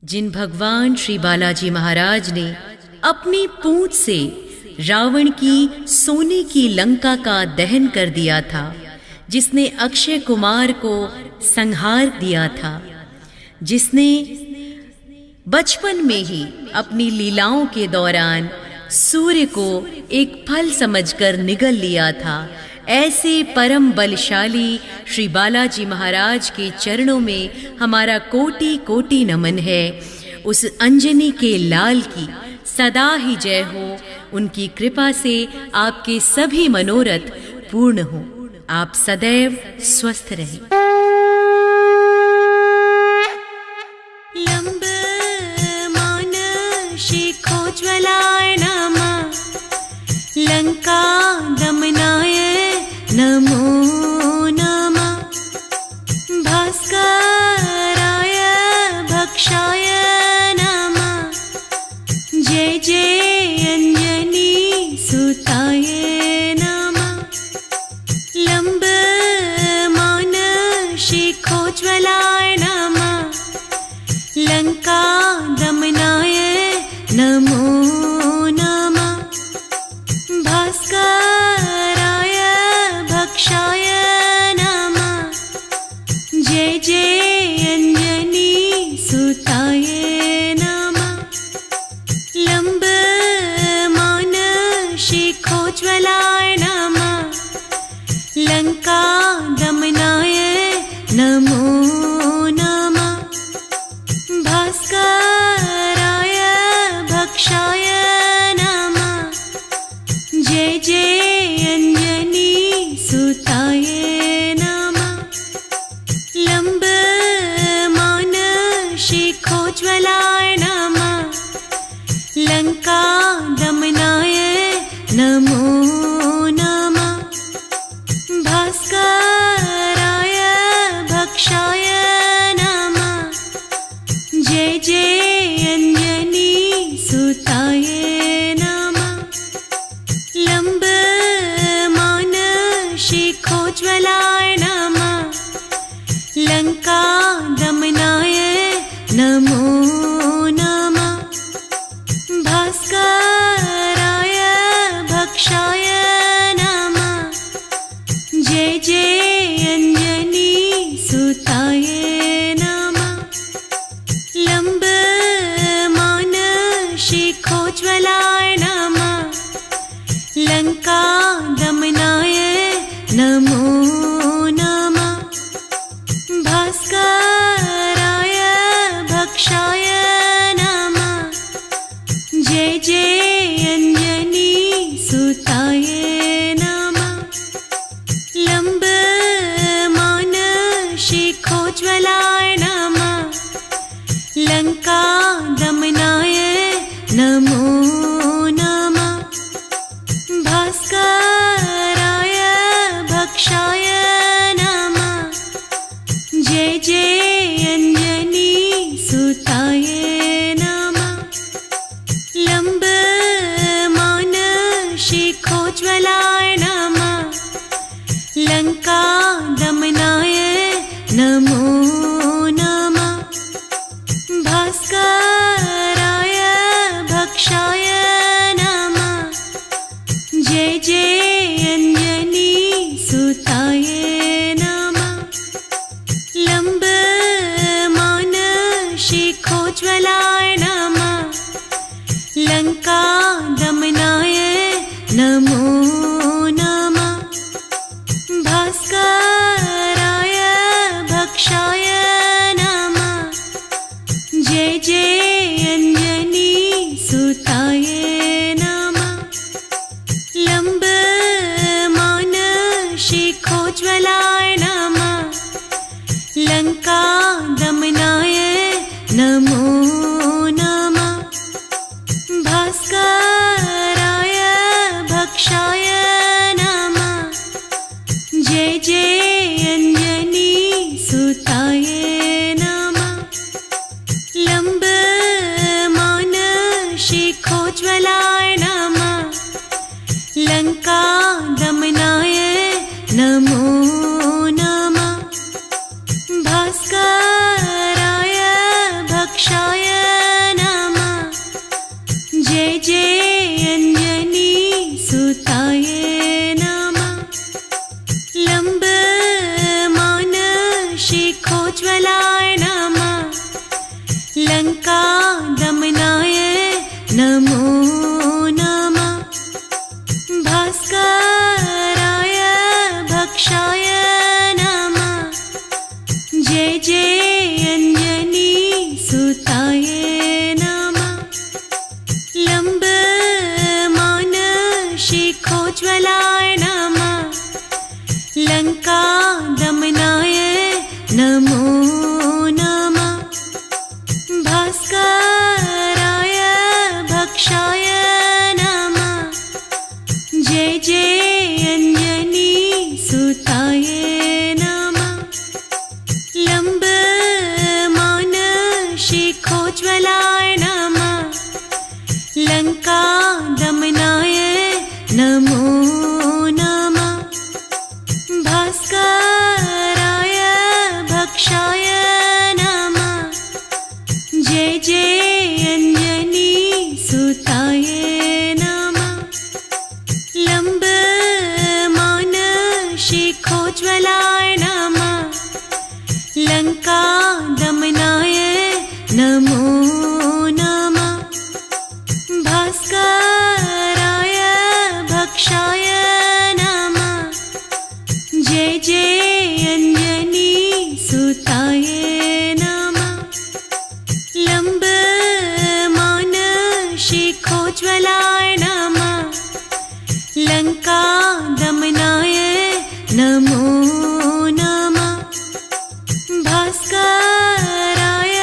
जिन भगवान श्री बालाजी महाराज ने अपनी पूंछ से रावण की सोने की लंका का दहन कर दिया था, जिसने अक्षय कुमार को संहार दिया था, जिसने बचपन में ही अपनी लीलाओं के दौरान सूर्य को एक फल समझकर निगल लिया था, ऐसे परम बलशाली श्री बालाजी महाराज के चरणों में हमारा कोटि कोटि नमन है। उस अंजनी के लाल की सदा ही जय हो। उनकी कृपा से आपके सभी मनोरथ पूर्ण हो। आप सदैव स्वस्थ रहें। लंबमान शिखोज्ज्वलाय नमः, लंका दमनाय नमो नमः, भास्कराय भक्षाय नमः, जय जय अंजनी सुताय नमः। लंबमान शिखोज्ज्वलाय नमः, लंका दमनाय नमो नमः, भास्कराय भक्षाय नमः, जय जय अंजनी सुताय नमः। लंबमान शिखोज्ज्वलाय नमः, लंका दमनाय नमो नमः, भास्कराय भक्षाय नमः, जय जय अंजनी सुताय नमः। लंबमान शिखोज्ज्वलाय नमः, लंका दमनाय नमो नमः, भास्कराय भक्षाय नमः, जय जय अंजनी सुताय नमः। लंबमान शिखोज्ज्वलाय नमः, लंका दमनाय नमो नमः, भास्कराय भक्षाय नमः, जय जय अंजनी सुताय नमः। लंबमान शिखोज्ज्वलाय नमः, लंका दमनाय नमो नमः, भास्कराय भक्षाय नमः, जय जय अंजनी सुताय नमः। लंबमान शिखोज्ज्वलाय नमः, लंका दमनाय नमो नमः, भास्कराय भक्षाय नमः, जय जय अंजनी सुताय नमः। लंबमान शिखोज्ज्वलाय नमः, लंका दमनाय नमो नमः, भास्कराय भक्षाय नमः, जय जय अंजनी सुताय नमः। लंबमान शिखोज्ज्वलाय नमः, लंका दमनाय नमो नमः, भास्कराय भक्षाय नमः, जय जय अंजनी सुताय नमः। लंबमान शिखोज्ज्वलाय नमः, लंका दमनाय नमो नमः, भास्कराय भक्षाय नमः, जय जय अंजनी सुताय नमः। लंबमान शिखोज्ज्वलाय नमः, लंका दमनाय नमो नमः, भास्कराय भक्षाय लंका दमनाय नमो नमः भास्कराय भक्षाय नमः जय जय अंजनी सुताय नमः लंबमान शिखोज्ज्वलाय नमः लंका दमनाय नमो नमः भास्कराय भक्षाय नमः जय जय अंजनी सुताय नमः लंबमान शिखोज्ज्वलाय नमः लंका दमनाय नमो नमः भास्कराय भक्षाय नमः जय जय अंजनी सुताय नमः लंबमान शिखोज्ज्वलाय नमः लंका दमनाय नमो नमः भास्कराय भक्षाय नमः जय जय अंजनी सुताय नमः लंबमान शिखोज्ज्वलाय नमः लंका दमनाय नमो नमः भास्कराय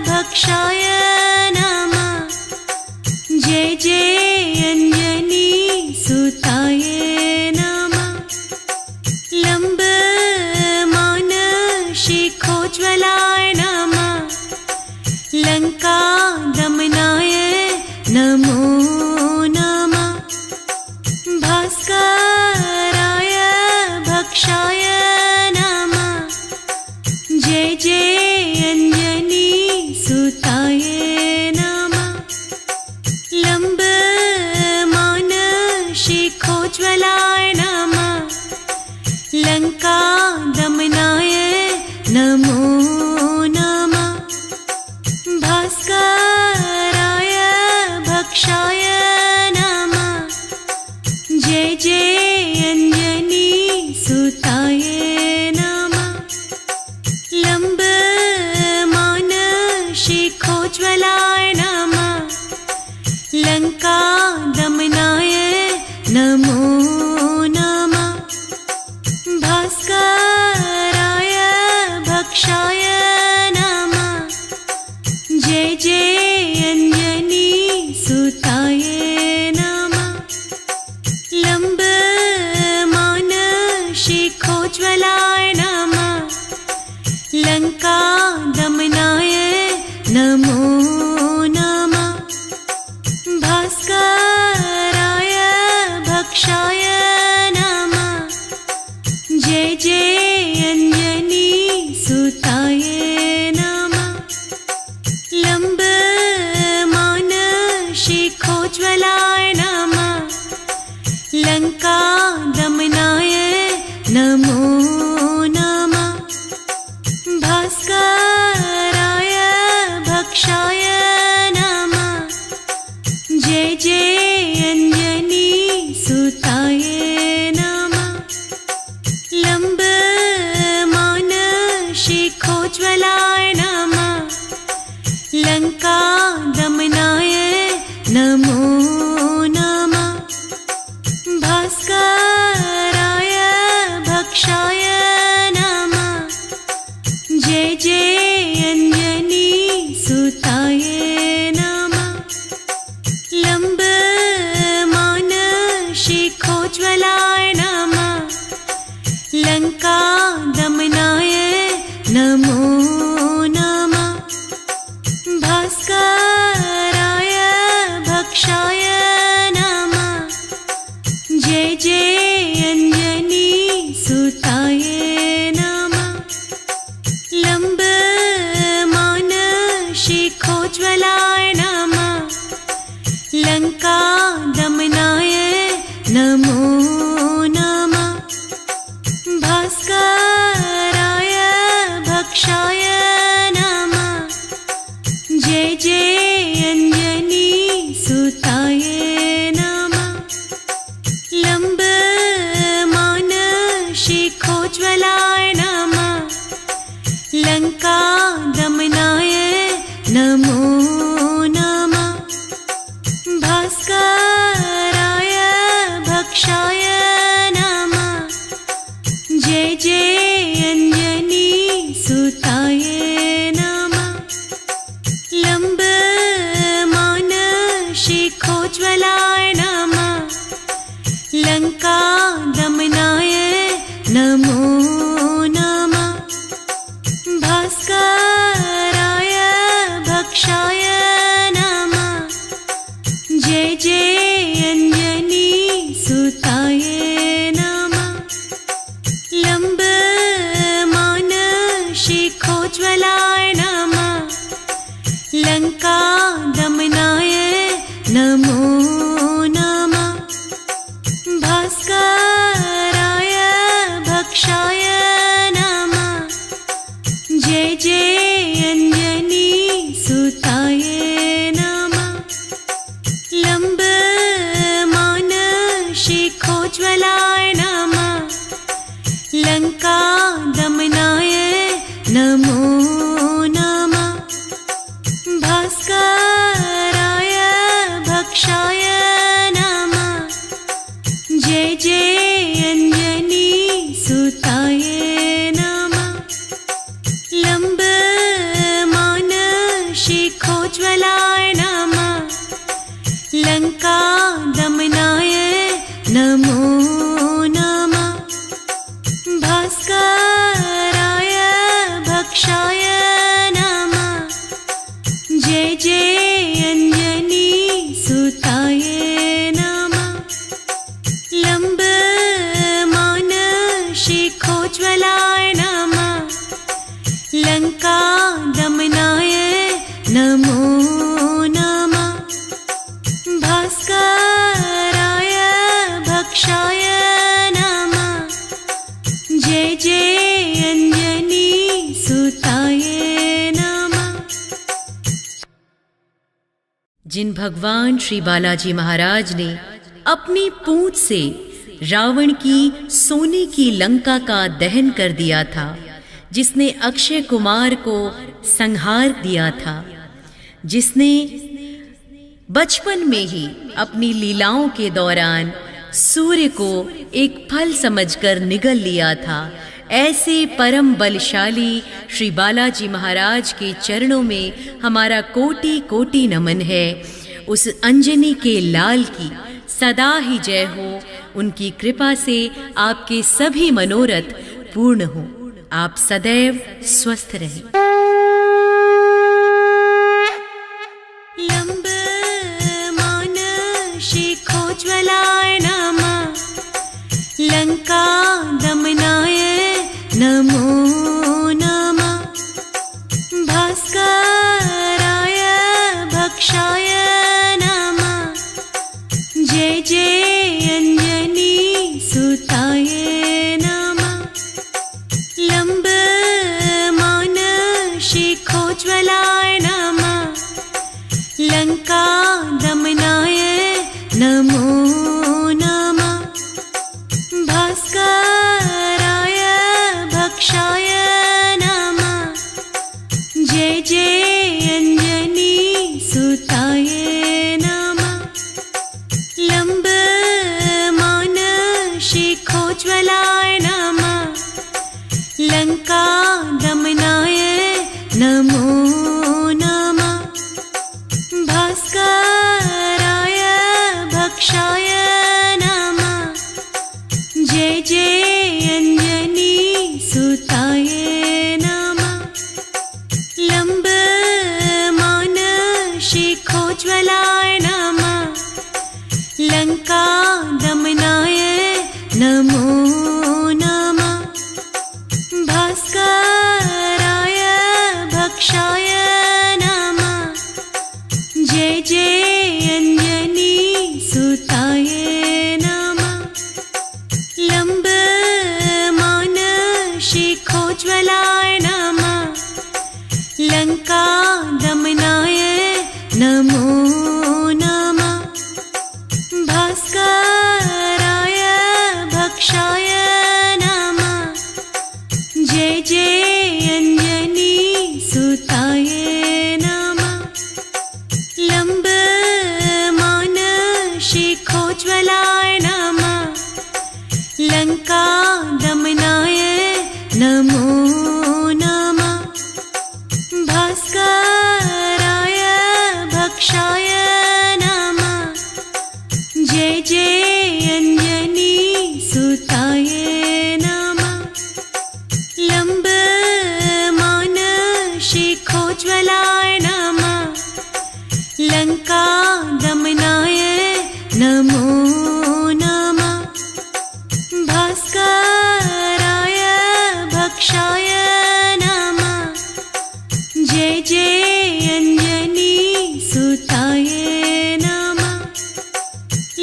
भक्षाय नमः जय जय अंजनी सुताय नमः लंबमान शिखोज्ज्वलाय नमः लंका दमनाय नमो नमः भास्कराय भक्षाय नमः जय जय अंजनी सुताय नमः लंबमान शिखोज्ज्वलाय नमः लंका दमनाय नमो नमः भास्कराय भक्षाय नमः जय जय अंजनी सुताय नमः लंबमान शिखोज्ज्वलाय नमः लंका दमनाय नमो नमः भास्कराय भक्षाय नमः जय जय अंजनी सुताय नमः लंबमान शिखोज्ज्वलाय नमः लंका दमनाय नमो नमः भास्कराय भक्षाय नमः जय जय अंजनी सुताय नमः लंबमान शिखोज्ज्वलाय नमः लंका दमनाय नमो नमः भास्कराय भक्षाय नमः जय जय अंजनी सुताय नमः लंबमान शिखोज्ज्वलाय नमः लंका दमनाय नमो नमः भास्कराय भक्षाय नमः जय जय अंजनी सुताय नमः लंबमान शिखोज्ज्वलाय नमः लंका दमनाय नमो नमः भास्कराय भक्षाय नमः जय जय अंजनी सुताय नमः लंबमान शिखोज्ज्वलाय नमः लंका दमनाय नमो नमः भास्कराय भक्षाय नमः जय जय अंजनी सुताय नमः। लंबमान शिखोज्ज्वलाय नमः। लंका दमनाय नमो नमः। भास्कराय भक्षाय नमः। जय जय अंजनी सुताय नमः। लंबमान शिखोज्ज्वलाय नमः। लंका दमनाय नमो नमः। भास्कराय भक्षाय नमः। जय जय अंजनी सुताय नमः। लंबमान शिखोज्ज्वलाय नमः। लंका दमनाय नमो नमः। भास्कराय भक्षाय नमः। जय जय अंजनी सुताय नमः। लंबमान शिखोज्ज्वलाय नमः। लंका दमनाय नमो नमः। भास्कराय भक्षाय नमः। जय जय अंजनी सुताय नमः। लंबमान शिखोज्ज्वलाय नमः। लंका दमनाय नमो नमः। भास्कराय भक्षाय नमः। जय जय अंजनी सुताय नमः। लंबमान शिखोज्ज्वलाय नमः। लंका दमनाय नमो नमः। भास्कराय भक्षाय नमः। जय जय अंजनी सुताय नमः। जिन भगवान श्री बालाजी महाराज ने अपनी पूंछ से रावण की सोने की लंका का दहन कर दिया था, जिसने अक्षय कुमार को संहार दिया था, जिसने बचपन में ही अपनी लीलाओं के दौरान सूर्य को एक फल समझकर निगल लिया था, ऐसे परम बलशाली श्री बालाजी महाराज के चरणों में हमारा कोटि कोटि नमन है। उस अंजनी के लाल की सदा ही जय हो। उनकी कृपा से आपके सभी मनोरथ पूर्ण हो। आप सदैव स्वस्थ रहें। लंबमान शिखोज्ज्वलाय नमः। लंका दमनाय नमो नमः। भास्कराय भक्षाय नमः। जय जय अंजनी सुताय नमः। लंबमान शिखोज्ज्वलाय नमः। लंका दमनाय नमो नमः। भास्कराय भक्षाय नमः। जय जय अंजनी सुताय नमः। लंबमान शिखोज्ज्वलाय नमः। लंका दमनाय नमो नमः। भास्कराय भक्षाय नमः। जय जय अंजनी सुताय नमः। लंबमान शिखोज्ज्वलाय नमः। लंका दमनाय नमो नमः। भास्कराय भक्षाय नमः। जय जय अंजनी सुताय नमः। लंबमान शिखोज्ज्वलाय नमः। लंका दमनाय लंका दमनाय नमो नमः। भास्कराय भक्षाय नमः। जय जय अंजनी सुताय नमः।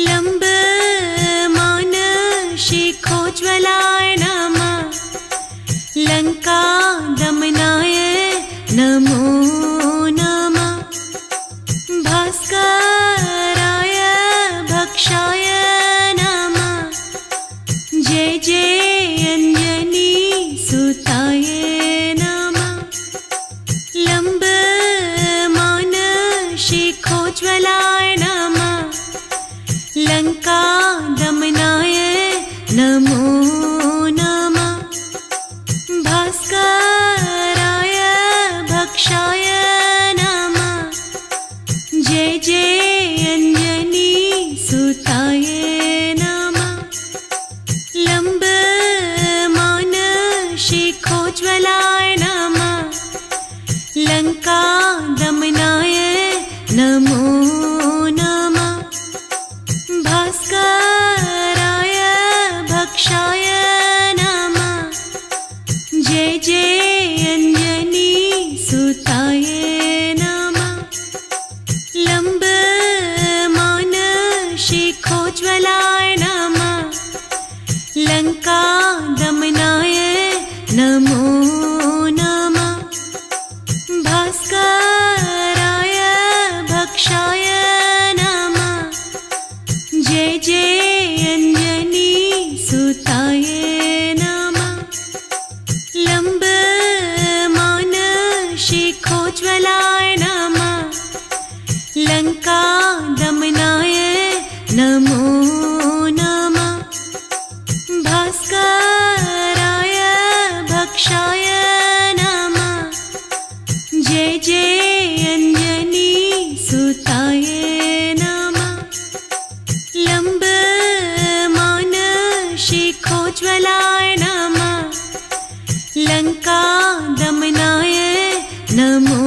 लंबमान शिखोज्ज्वलाय नमः। लंका दमनाय नमो नमः। भास्कराय भक्षाय नमः। जय जय अंजनी सुताय नमः। लंबमान शिखोज्ज्वलाय नमः। लंका दमनाय नमो नमः। भास्कराय भक्षाय नमः। जय जय अंजनी सुताय नमः। लंबमान शिखोज्ज्वलाय नमः। लंका दमनाय नमो नमः। भास्कराय भक्षाय नमः। जय जय अंजनी सुताय नमः। लंबमान शिखोज्ज्वलाय नमः। लंका दमनाय नमो नमः। भास्कराय भक्षाय नमः। जय जय अंजनी सुताय नमः। लंबमान शिखोज्ज्वलाय नमः। लंका दमनाय नमो नमः। भास्कराय भक्षाय नमः। जय जय अंजनी सुताय नमः। लंबमान शिखोज्ज्वलाय नमः। लंका दमनाय नमो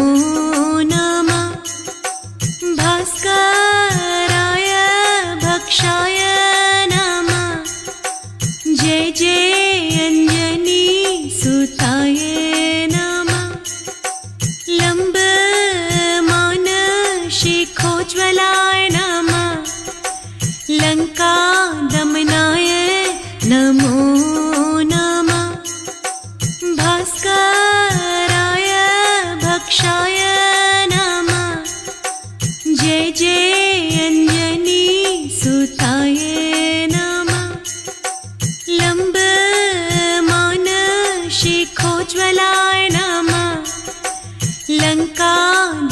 नमः। भास्कराय भक्षाय नमः। जय जय अंजनी सुताय नमः। लंबमान शिखोज्ज्वलाय नमः। लंका दमनाय नमो नमः। भास्कराय भक्षाय नमः। जय जय अंजनी सुताय नमः। लंबमान शिखोज्ज्वलाय नमः। लंका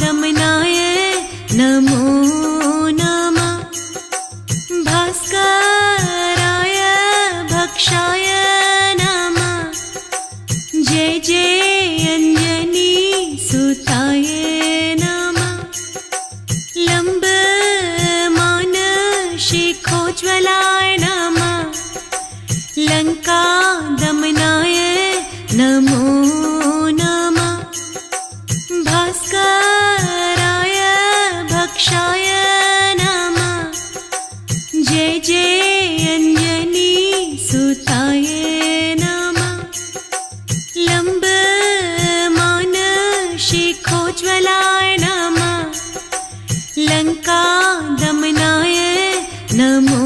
दमनाय नमो नमः। भास्कराय भक्षाय नमः। जय जय अंजनी सुताय नमः। लंबमान शिखोज्ज्वलाय नमः। लंका दमनाय नमो नमः। भास्कराय भक्षाय नमः। जय जय अंजनी सुताय नमः। लंबमान शिखोज्ज्वलाय नमः। लंका दमनाय नमो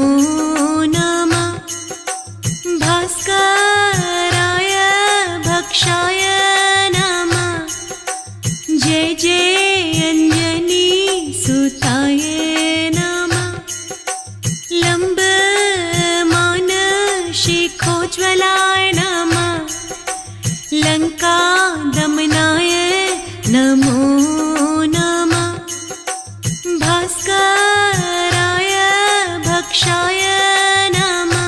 नमः। भास्कराय भक्षाय नमः। जय जय अंजनी सुताय नमः। लंबमान शिखोज्ज्वलाय नमः। लंका दमनाय नमो नमः। भास्कराय भक्षाय नमः।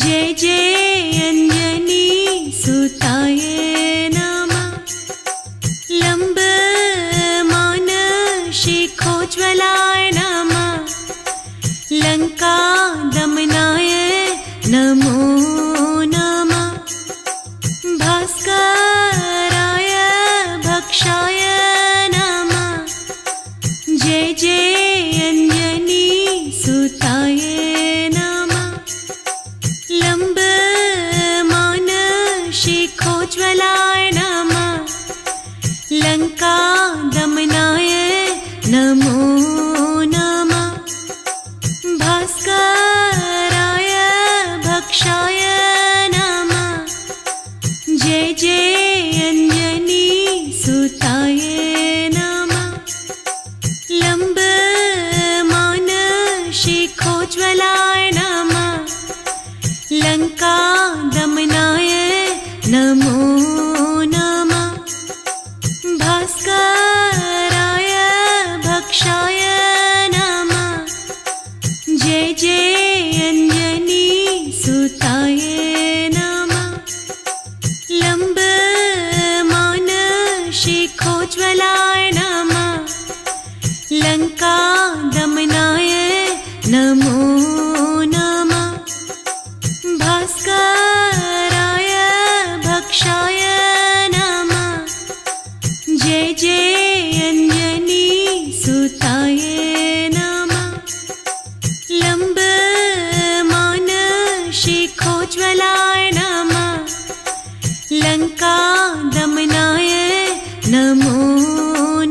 जय जय अंजनी सुताय नमः। लंबमान शिखोज्ज्वलाय नमः। लंका दमनाय नमो नमः। भास्कराय भक्षाय नमः। जय जय अंजनी सुताय नमः। लंबमान शिखोज्ज्वलाय नमः। लंका दमनाय नमो नमः। भास्कराय भक्षाय नमः। जय जय अंजनी सुताय नमः। लंबमान शिखोज्ज्वलाय नमः। लंका दमनाय नमो नमः। भास्कराय भक्षाय नमः। जय जय अंजनी सुताय नमः। लंबमान शिखोज्ज्वलाय नमः। लंका दमनाय नमो नमः। भास्कराय भक्षाय नमः। जय जय अंजनी सुताय नमः। लंबमान शिखोज्ज्वलाय नमः। लंका दमनाय नमो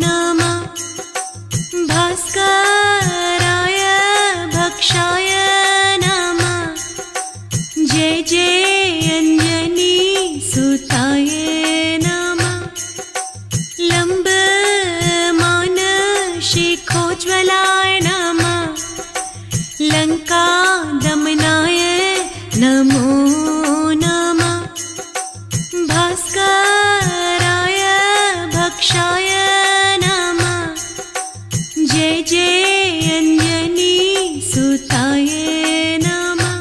नमः। भास्कराय भक्षाय नमः। जय जय अंजनी सुताय नमः। लंबमान शिखोज्ज्वलाय नमः। लंका दमनाय नमो नमः। भास्कराय भक्षाय नमः। जय जय अंजनी सुताय नमः।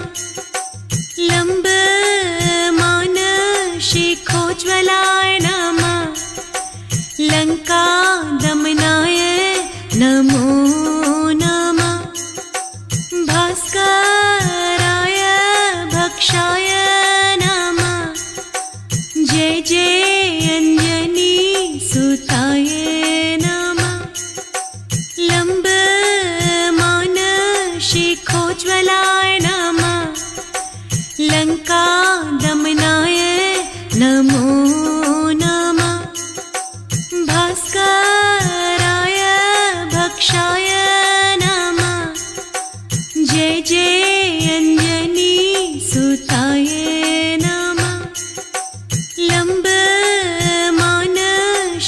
लंबमान शिखोज्ज्वलाय नमः। लंका दमनाय नमो नमः। भास्कराय भक्षाय नमः। जय जय अंजनी सुताय नमः। लंबमान शिखोज्ज्वलाय नमः। लंका दमनाय नमो नमः। भास्कराय भक्षाय नमः। जय जय अंजनी सुताय नमः। लंबमान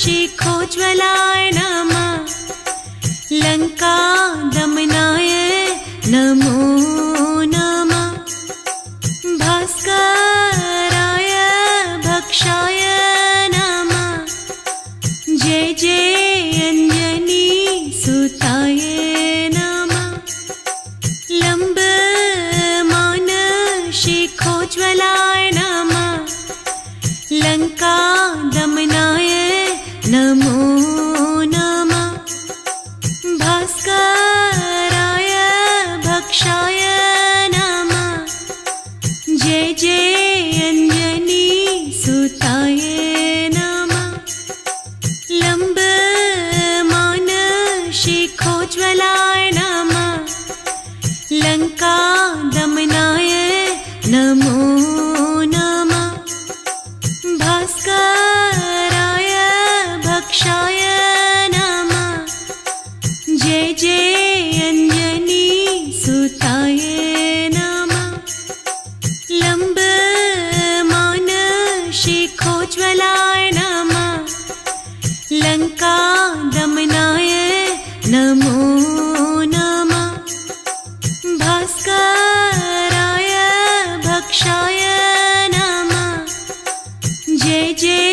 शिखोज्ज्वलाय नमः। लंका दमनाय नमो नमः। भास्कराय भक्षाय नमः। जय जय अंजनी सुताय नमः। लंबमान शिखोज्ज्वलाय नमः। लंका दमनाय नमो नमः। भास्कराय भक्षाय नमः। जय जय अंजनी सुताय नमः। लंबमान शिखोज्ज्वलाय नमः। लंका दमनाय नमो नमः। भास्कराय भक्षाय नमः। जय जय अंजनी सुताय नमः। लंबमान शिखोज्ज्वलाय नमः। लंका दमनाय नमो नमः। भास्कराय भक्षाय नमः। जय जय